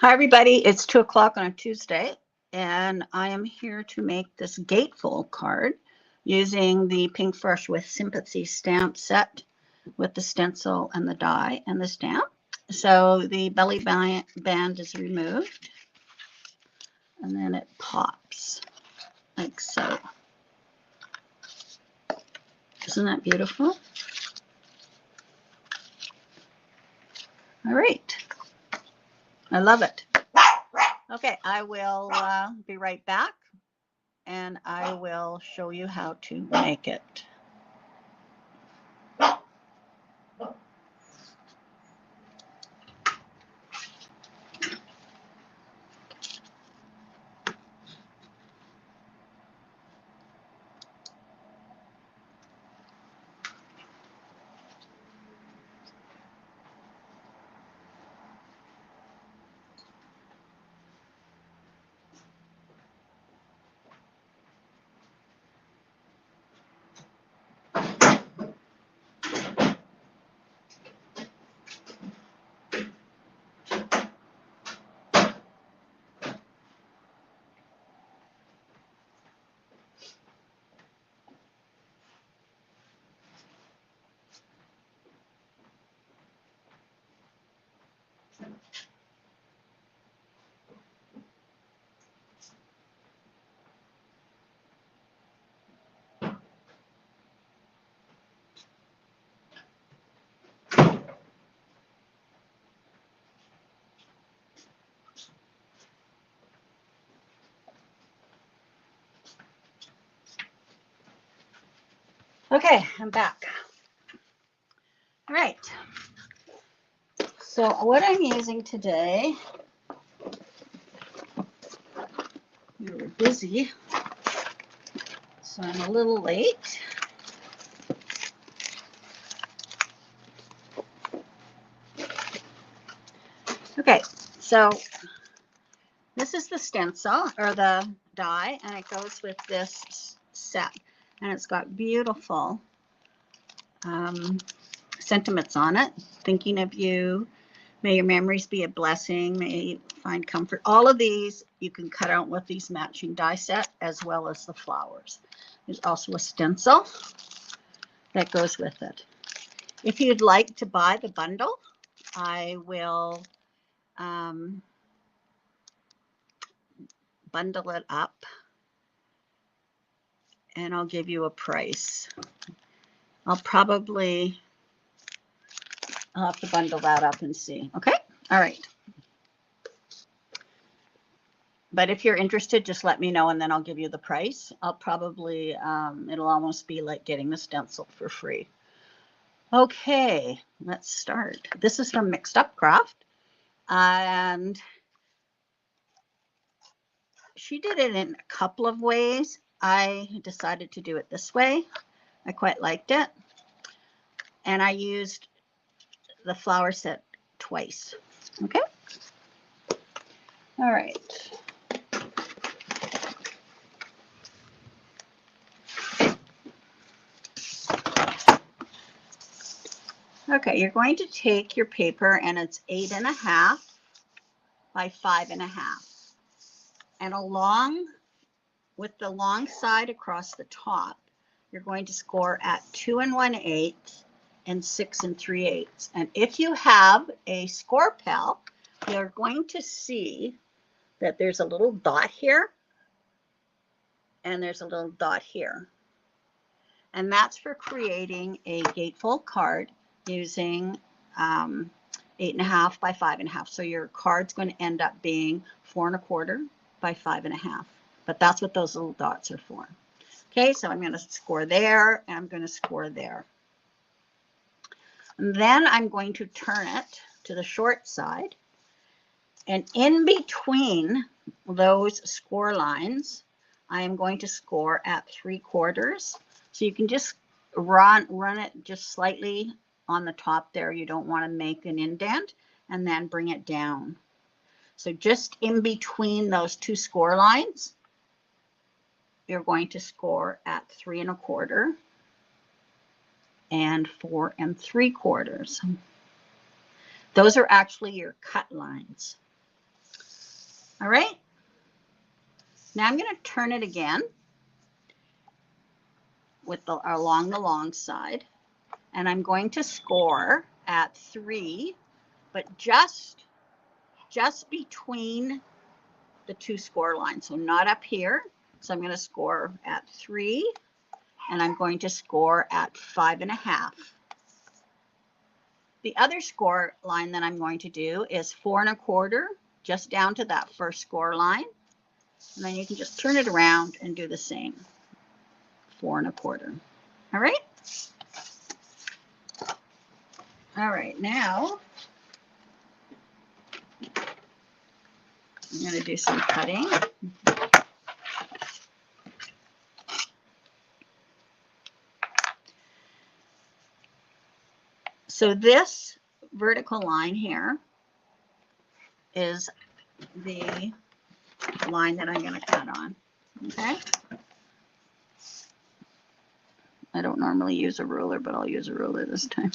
Hi, everybody. It's 2 o'clock on a Tuesday, and I am here to make this Gatefold card using the Pink Fresh with Sympathy stamp set with the stencil and the die and the stamp. So the belly band is removed, and then it pops like so. Isn't that beautiful? All right. I love it. Okay, I will be right back, and I will show you how to make it. Okay, I'm back. All right. So what I'm using today, we were busy, so I'm a little late. Okay, so this is the stencil or the die, and it goes with this set, and it's got beautiful sentiments on it. Thinking of you, may your memories be a blessing, may you find comfort. All of these you can cut out with these matching die set, as well as the flowers. There's also a stencil that goes with it. If you'd like to buy the bundle, I will bundle it up, and I'll give you a price. I'll have to bundle that up and see. Okay. All right. But if you're interested, just let me know, and then I'll give you the price. I'll probably, it'll almost be like getting the stencil for free. Okay, let's start. This is from Mixed Up Craft, and she did it in a couple of ways. I decided to do it this way. I quite liked it. And I used the flower set twice. Okay. All right. Okay, you're going to take your paper, and it's 8.5 by 5.5. And along with the long side across the top, you're going to score at 2 1/8 and 6 3/8. And if you have a score pal, you're going to see that there's a little dot here, and there's a little dot here. And that's for creating a gatefold card using 8.5 by 5.5. So your card's going to end up being 4 1/4 by 5.5. But that's what those little dots are for. Okay, so I'm going to score there, and I'm going to score there. And then I'm going to turn it to the short side. And in between those score lines, I am going to score at 3/4. So you can just run it just slightly on the top there. You don't want to make an indent, and then bring it down. So just in between those two score lines, you're going to score at 3 1/4 and 4 3/4. Those are actually your cut lines. All right. Now I'm going to turn it again with along the long side, and I'm going to score at 3, but just between the 2 score lines, so not up here. So I'm going to score at 3, and I'm going to score at 5.5. The other score line that I'm going to do is 4.25, just down to that first score line. And then you can just turn it around and do the same. 4.25. All right. All right, now I'm going to do some cutting. So this vertical line here is the line that I'm going to cut on. Okay. I don't normally use a ruler, but I'll use a ruler this time.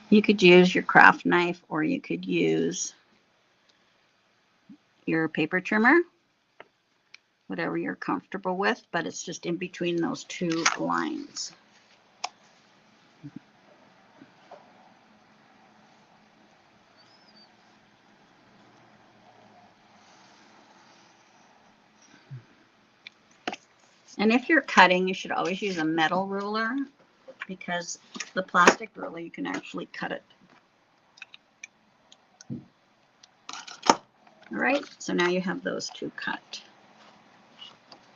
You could use your craft knife, or you could use your paper trimmer, whatever you're comfortable with, but it's just in between those 2 lines. And if you're cutting, you should always use a metal ruler, because the plastic ruler, you can actually cut it. All right, so now you have those 2 cut.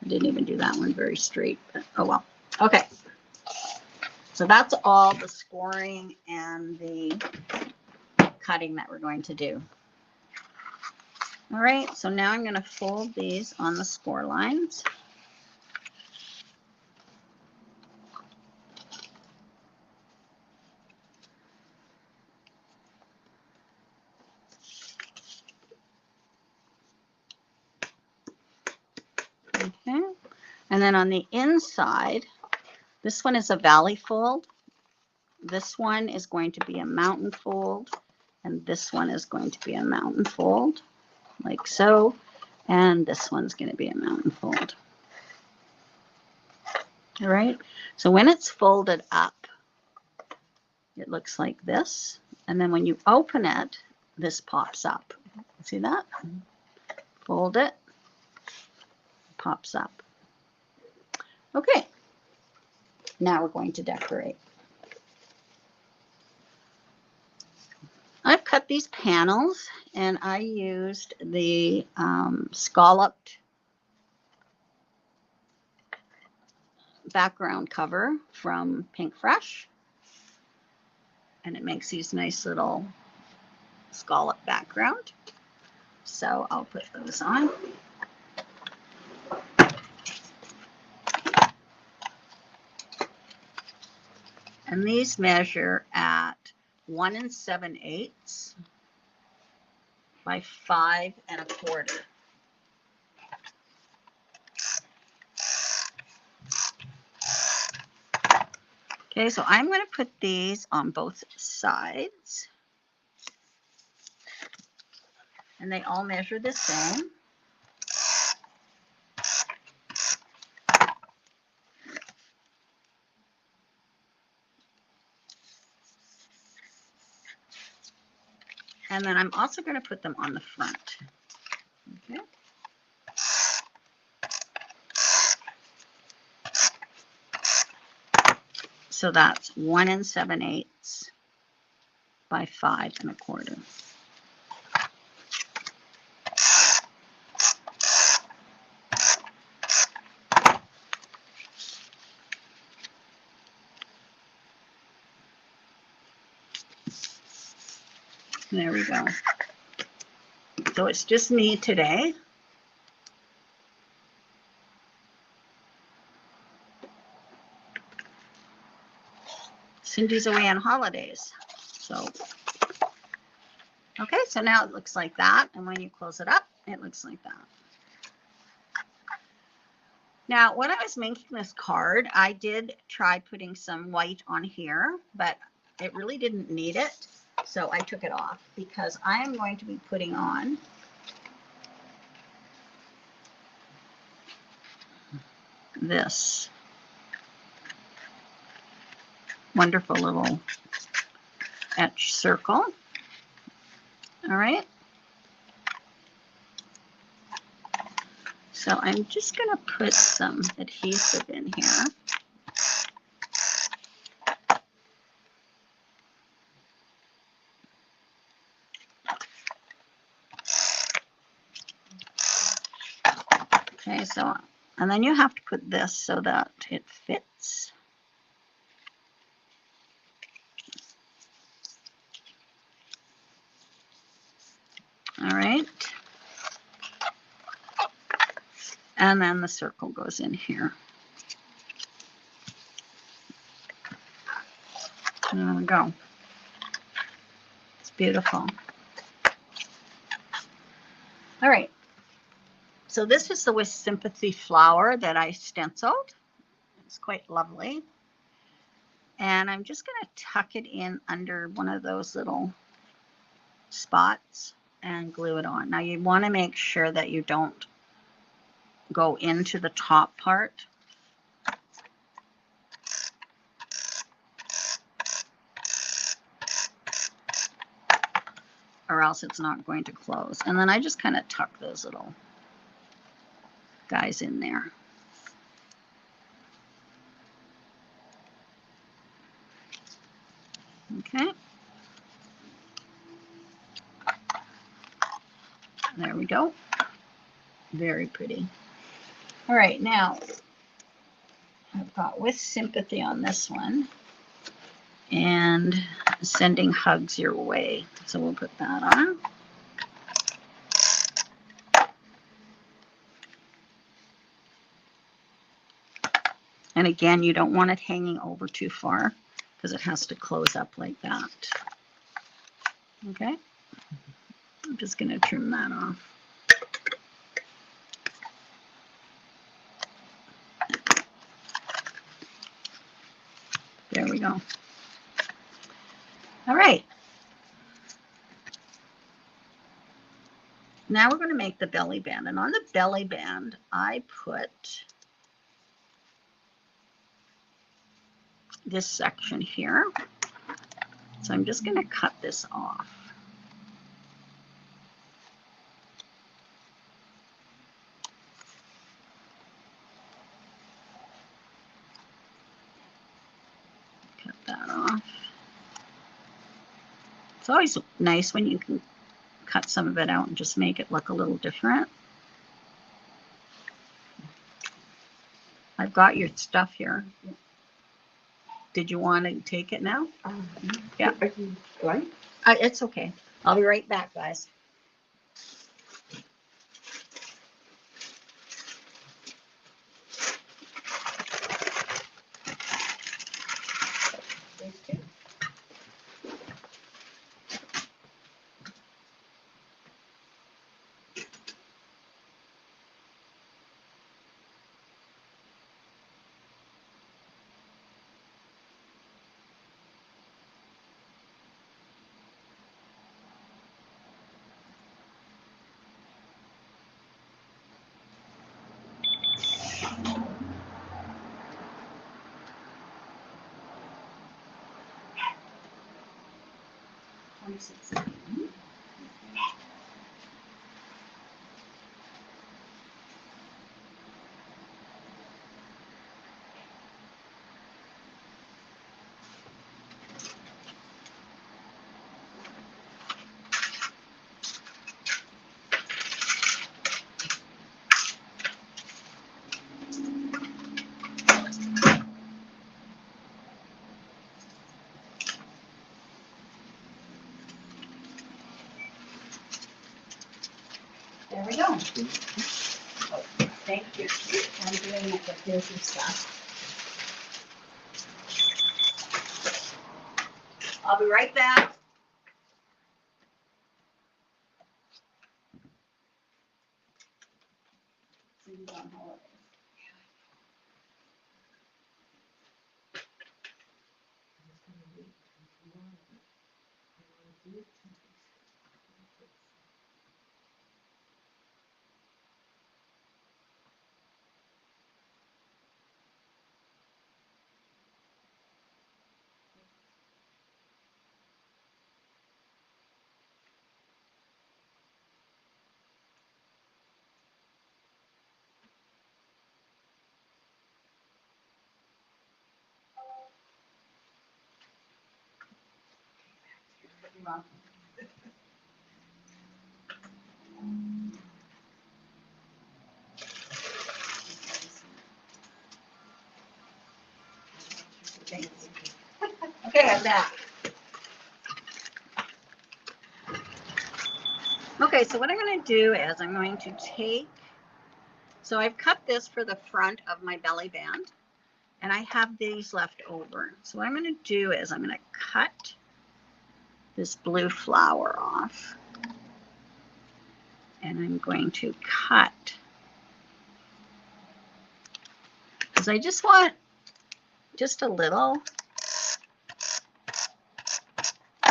I didn't even do that one very straight, but oh well. Okay, so that's all the scoring and the cutting that we're going to do. All right, so now I'm going to fold these on the score lines. Okay, and then on the inside, this one is a valley fold. This one is going to be a mountain fold, and this one is going to be a mountain fold, like so, and this one's going to be a mountain fold. All right, so when it's folded up, it looks like this, and then when you open it, this pops up. See that? Fold it, pops up. Okay, now we're going to decorate. I've cut these panels, and I used the scalloped background cover from Pink Fresh, and it makes these nice little scallop background. So I'll put those on. And these measure at 1 7/8 by 5 1/4. Okay, so I'm going to put these on both sides, and they all measure the same. And then I'm also going to put them on the front. Okay. So that's 1 7/8 by 5 1/4. There we go. So it's just me today. Cindy's away on holidays. So, okay, so now it looks like that. And when you close it up, it looks like that. Now, when I was making this card, I did try putting some white on here, but it really didn't need it. So I took it off because I am going to be putting on this wonderful little etch circle. All right. So I'm just going to put some adhesive in here. Okay, so, and then you have to put this so that it fits. All right. And then the circle goes in here. There we go. It's beautiful. All right. So this is the With Sympathy flower that I stenciled. It's quite lovely. And I'm just going to tuck it in under one of those little spots and glue it on. Now you want to make sure that you don't go into the top part. Or else it's not going to close. And then I just kind of tuck those little guys in there. Okay. There we go. Very pretty. All right, now I've got With Sympathy on this one and Sending Hugs Your Way. So we'll put that on. And again, you don't want it hanging over too far because it has to close up like that. Okay. I'm just going to trim that off. There we go. All right. Now we're going to make the belly band. And on the belly band, I put this section here. So I'm just going to cut this off. Cut that off. It's always nice when you can cut some of it out and just make it look a little different. I've got your stuff here. Did you want to take it now? Yeah. Are you blank? It's okay. I'll be right back, guys. These two. There we go. Oh, thank you. I'm doing it with this and stuff. I'll be right back. On holidays. Okay, I'm back. Okay, so what I'm going to do is I'm going to take, so I've cut this for the front of my belly band, and I have these left over. So what I'm going to do is I'm going to cut this blue flower off, and I'm going to cut, because I just want just a little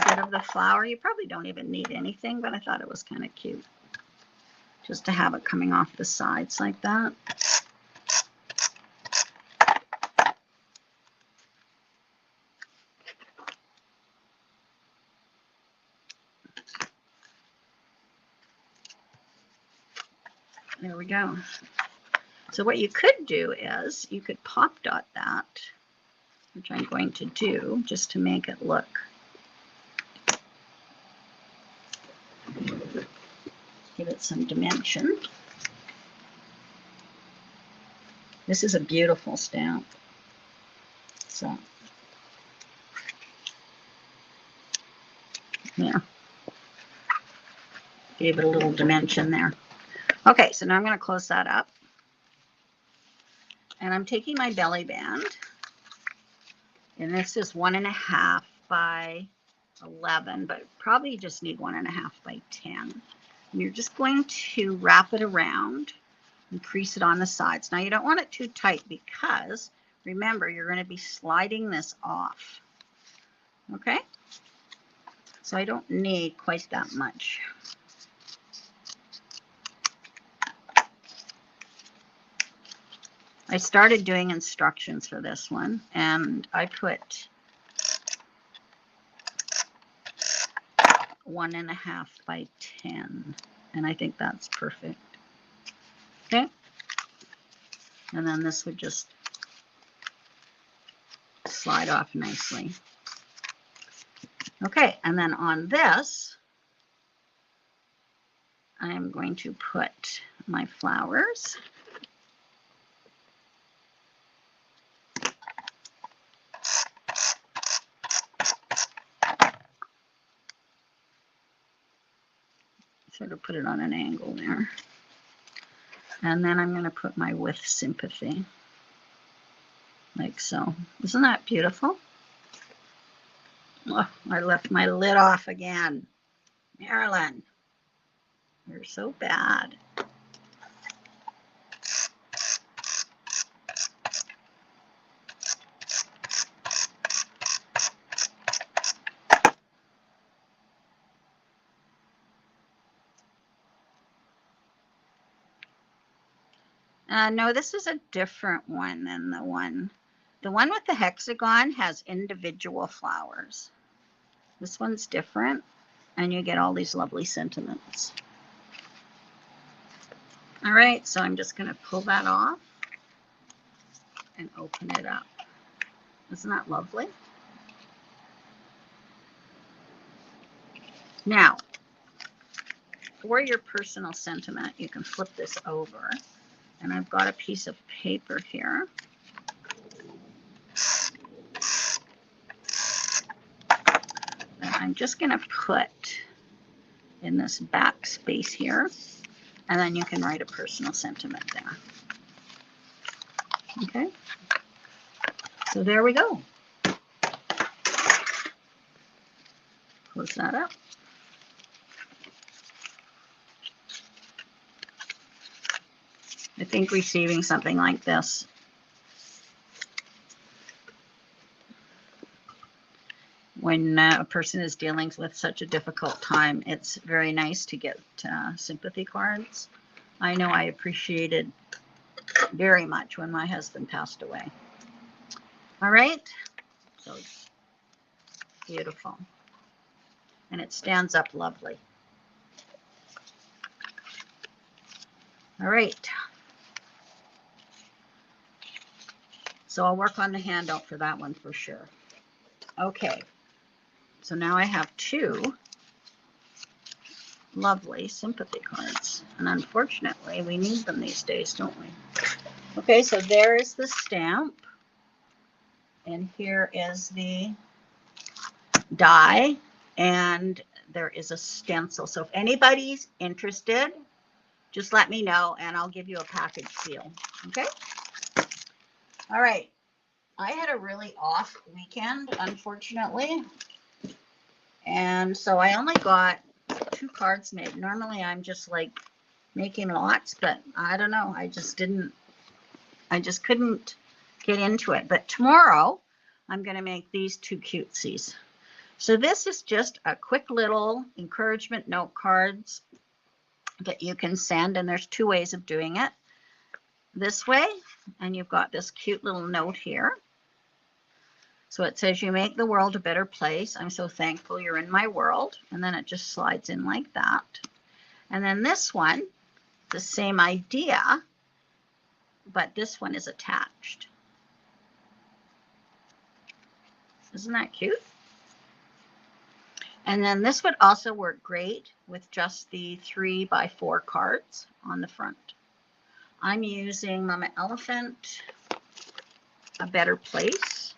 bit of the flower. You probably don't even need anything, but I thought it was kind of cute just to have it coming off the sides like that. There we go. So what you could do is you could pop dot that, which I'm going to do just to make it look give it some dimension. This is a beautiful stamp. So, yeah, gave it a little dimension there. Okay, so now I'm going to close that up. And I'm taking my belly band, and this is 1.5 by 11, but probably you just need 1.5 by 10. And you're just going to wrap it around and crease it on the sides. Now you don't want it too tight because remember you're going to be sliding this off. Okay? So I don't need quite that much. I started doing instructions for this one, and I put 1.5 by 10, and I think that's perfect. Okay, and then this would just slide off nicely. Okay, and then on this, I am going to put my flowers. Sort of put it on an angle there. And then I'm going to put my with sympathy, like so. Isn't that beautiful? Oh, I left my lid off again. Marilyn, you're so bad. No, this is a different one than the one. The one with the hexagon has individual flowers. This one's different, and you get all these lovely sentiments. All right, so I'm just going to pull that off and open it up. Isn't that lovely? Now, for your personal sentiment, you can flip this over. And I've got a piece of paper here. That I'm just going to put in this back space here. And then you can write a personal sentiment there. Okay. So there we go. Close that up. I think receiving something like this when a person is dealing with such a difficult time, it's very nice to get sympathy cards. I know I appreciated very much when my husband passed away. All right, so it's beautiful. And it stands up lovely. All right. So I'll work on the handout for that one for sure. Okay. So now I have two lovely sympathy cards. And unfortunately, we need them these days, don't we? Okay, so there is the stamp. And here is the die. And there is a stencil. So if anybody's interested, just let me know and I'll give you a package seal. Okay? All right. I had a really off weekend, unfortunately. And so I only got 2 cards made. Normally I'm just like making lots, but I don't know. I just couldn't get into it. But tomorrow I'm going to make these 2 cutesies. So this is just a quick little encouragement note cards that you can send. And there's 2 ways of doing it. This way, and you've got this cute little note here. So it says, you make the world a better place. I'm so thankful you're in my world. And then it just slides in like that. And then this one, the same idea, but this one is attached. Isn't that cute? And then this would also work great with just the 3x4 cards on the front. I'm using Mama Elephant, A Better Place,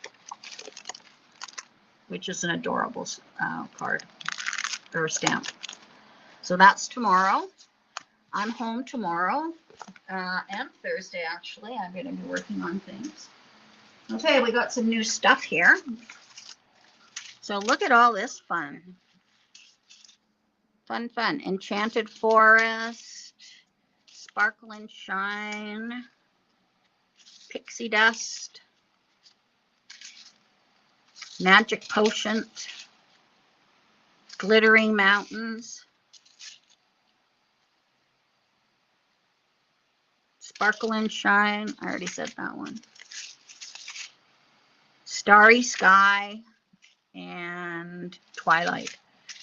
which is an adorable card or stamp. So that's tomorrow. I'm home tomorrow and Thursday, actually. I'm going to be working on things. Okay, we got some new stuff here. So look at all this fun. Fun. Enchanted Forest, Sparkle and Shine, Pixie Dust, Magic Potion, Glittering Mountains, Sparkle and Shine, I already said that one, Starry Sky, and Twilight.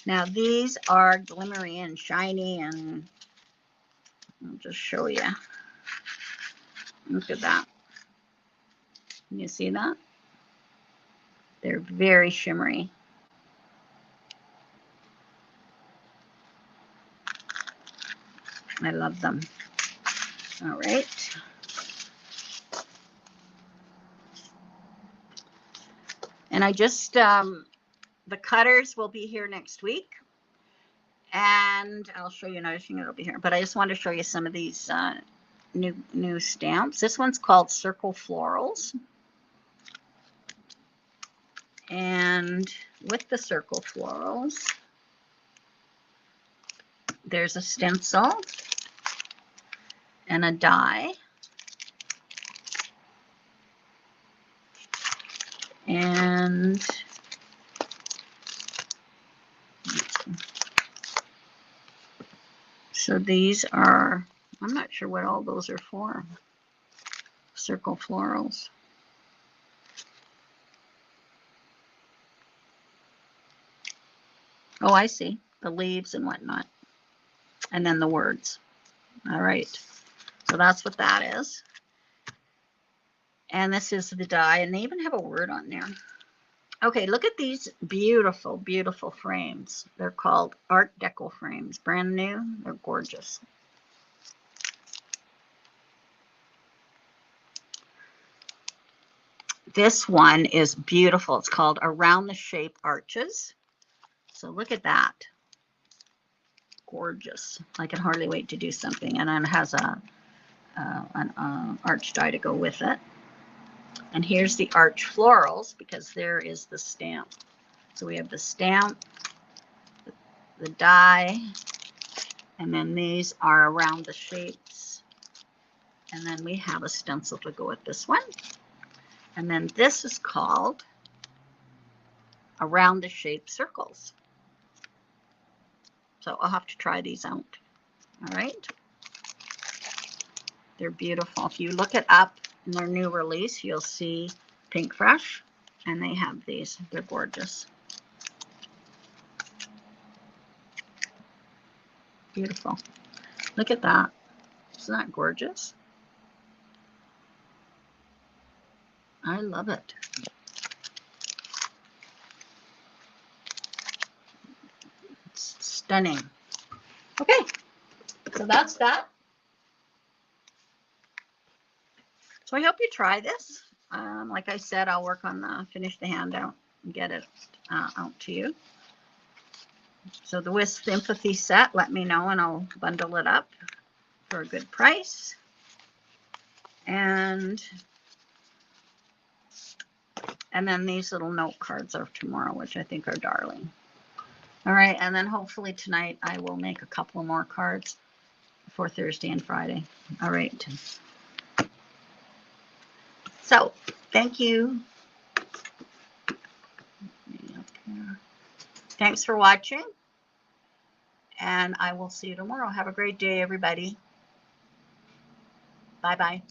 Now these are glimmery and shiny, and I'll just show you. Look at that. Can you see that? They're very shimmery. I love them. All right. And I just, the cutters will be here next week. And I'll show you another thing that'll be here. But I just wanted to show you some of these new stamps. This one's called Circle Florals. And with the Circle Florals, there's a stencil and a die. And so these are, I'm not sure what all those are for. Circle Florals. Oh, I see. The leaves and whatnot. And then the words. All right. So that's what that is. And this is the die. And they even have a word on there. Okay, look at these beautiful, beautiful frames. They're called Art Deco frames. Brand new. They're gorgeous. This one is beautiful. It's called Around the Shape Arches. So look at that. Gorgeous. I can hardly wait to do something. And then it has an arch die to go with it. And here's the arch florals, because there is the stamp. So we have the stamp, the die, and then these are around the shapes. And then we have a stencil to go with this one. And then this is called Around the Shape Circles. So I'll have to try these out. All right. They're beautiful. If you look it up in their new release, you'll see Pink Fresh, and they have these. They're gorgeous. Beautiful. Look at that. Isn't that gorgeous? I love it. It's stunning. Okay, so that's that. So I hope you try this. Like I said, I'll work on finish the handout and get it out to you. So the with sympathy set, let me know and I'll bundle it up for a good price. And then these little note cards are tomorrow, which I think are darling. All right, and then hopefully tonight I will make a couple more cards for Thursday and Friday. All right. So thank you. Thanks for watching. And I will see you tomorrow. Have a great day, everybody. Bye-bye.